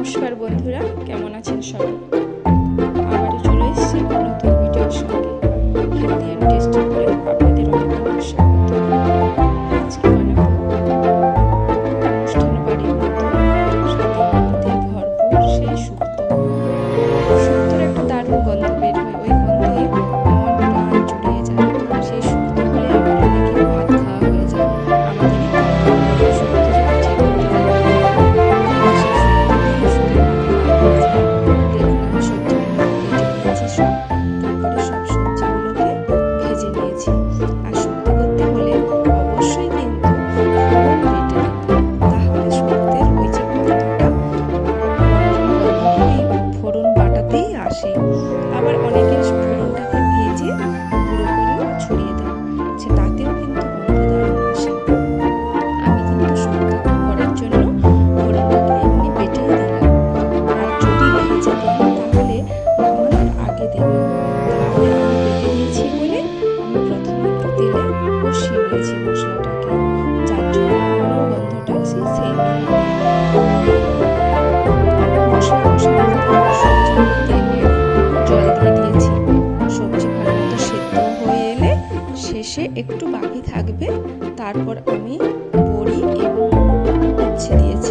নমস্কার বন্ধুরা, কেমন আছেন সবাই? আবারও চলে এসেছি নতুন ভিডিওর সঙ্গে। হেলদি অ্যান্ড টেস্টি করে আপনাদের অনেক অনেক স্বাগত। আজকে বানাবো অনুষ্ঠান বাড়ির মতো স্বাদের মধ্যে ভরপুর সেই শুক্তো। শুক্তোর একটা দারুণ গন্ধ বের হয়, ওই গন্ধে এমন প্রাণ জুড়িয়ে যায়। সেই শুক্তো হলে আবার অনেকের ভাত খাওয়া হয়ে যায়। আমাদেরই শুক্তো যদি ঠিক মতো তারপরে সব সবজিগুলোকে ভেজে নিয়েছি। আর শুক্তো করতে হলে অবশ্যই কিন্তু ফোড়ন বেটে নিতে, তাহলে শুক্তের ওই যে গন্ধটা এই ফোড়ন বাটাতেই আসে। আবার অনেকের ফোড়নটাকে ভেজে গুঁড়ো করেও ছড়িয়ে দেয়, তাতেও কিন্তু গন্ধ দারুণ আসে। আমি কিন্তু শুক্তো করার জন্য ফোড়নটাকে এমনি বেটেই দিলাম। আর যদি ভেজে দেন তাহলে নামানোর আগে দেবেন। তাহলে আমি বেটে দিয়েছি বলে আমি প্রথমে একটু তেলে কষিয়ে নিয়েছি মশলাটাকে, যার জন্য আমারও গন্ধটা সেই মশলা কষানোর পর সবজিগুলোতে জল দিয়ে দিয়েছি। সবজি ভালো মতো সেদ্ধ হয়ে এলে শেষে একটু বাকি থাকবে, তারপর আমি বড়ি এবং উচ্ছে দিয়েছি।